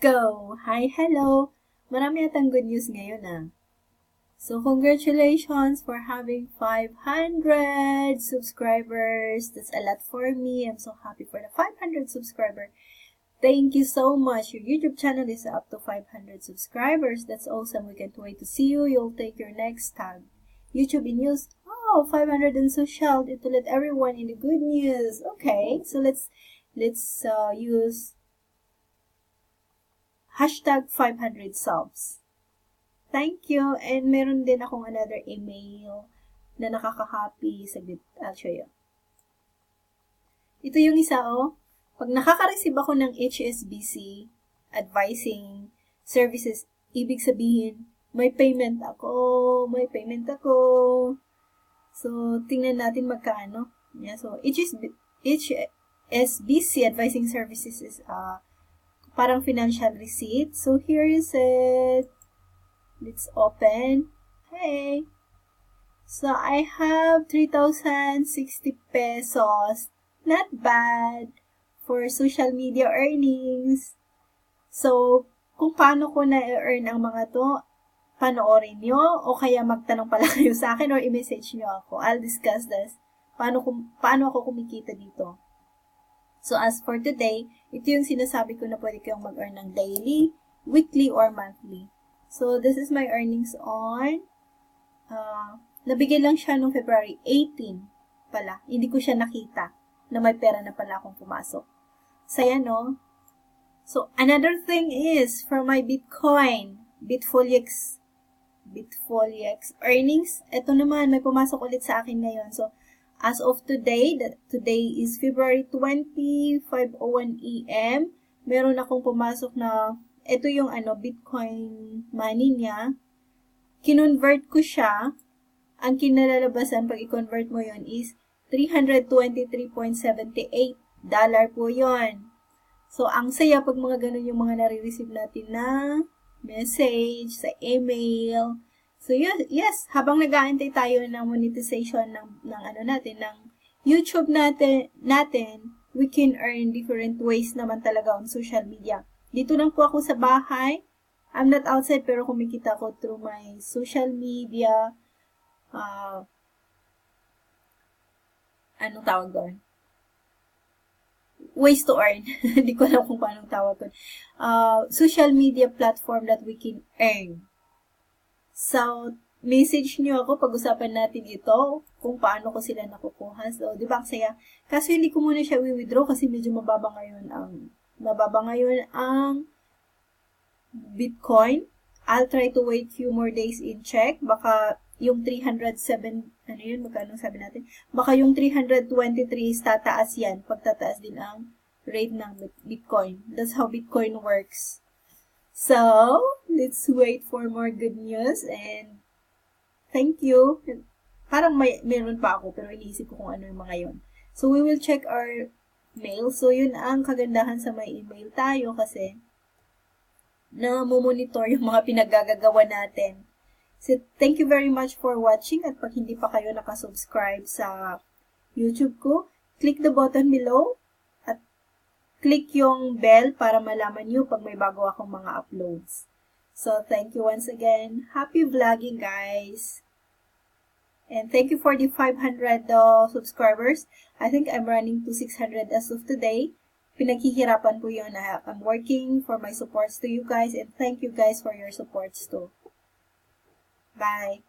go! Hi, hello! Marami atang good news ngayon So, congratulations for having 500 subscribers. That's a lot for me. I'm so happy for the 500 subscriber. Thank you so much. Your YouTube channel is up to 500 subscribers. That's awesome. We can't wait to see you. You'll take your next tag. YouTube in news. Oh, 500 in social. To let everyone in the good news. Okay, so let's use hashtag 500 subs. Thank you. And meron din akong another email na nakaka-happy. Saglit, I'll show you. Ito yung isa, Pag nakaka-receive ako ng HSBC advising services, ibig sabihin, may payment ako. So, tingnan natin magkano. Yeah, so, HSBC advising services is parang financial receipt. So, here is it. Let's open. Hey! So, I have 3,060 pesos. Not bad for social media earnings. So, kung paano ko na-earn ang mga to, panoorin nyo o kaya magtanong pala kayo sa akin or i-message nyo ako. I'll discuss this. Paano ako kumikita dito. So, as for today, ito yung sinasabi ko na pwede kayong mag-earn ng daily, weekly, or monthly. So, this is my earnings on, nabigay lang siya noong February 18 pala. Hindi ko siya nakita na may pera na pala akong pumasok. Saya, no? So, another thing is, for my Bitcoin, Bitfoliex earnings, ito naman, may pumasok ulit sa akin ngayon. So, as of today, today is February 20, 5:01 AM, meron akong pumasok na, ito yung Bitcoin money niya. Kinonvert ko siya. Ang kinalalabasan pag i-convert mo yon is $323.78 po yon. So, ang saya pag mga ganun yung mga nare-receive natin na message, sa email. So, yes, habang nag-aantay tayo ng monetization ng YouTube natin, we can earn different ways naman talaga on social media. Dito lang po ako sa bahay. I'm not outside pero kumikita ko through my social media. Anong tawag doon? Ways to earn. Hindi ko alam kung paano tawag doon. Social media platform that we can earn. So, message nyo ako, pag-usapan natin ito, kung paano ko sila nakukuha. So, di ba ang saya? Kaso hindi ko muna siya withdraw kasi medyo mababa ngayon ang Bitcoin. I'll try to wait few more days in check. Baka yung 307, magkano sabi natin? Baka yung 323 is tataas yan. Pagtataas din ang rate ng Bitcoin. That's how Bitcoin works. So, let's wait for more good news and thank you. Parang meron pa ako pero iniisip ko kung ano yung mga yun. So, we will check our mail. So, yun ang kagandahan sa may email tayo kasi na-monitor yung mga pinagagagawa natin. So, thank you very much for watching at pag hindi pa kayo nakasubscribe sa YouTube ko, click the button below at click yung bell para malaman nyo pag may bago akong mga uploads. So, thank you once again. Happy vlogging, guys! And thank you for the 500 subscribers. I think I'm running to 600 as of today. Pinaghihirapan ko yun. I'm working for my supports to you guys and thank you guys for your supports too. Bye!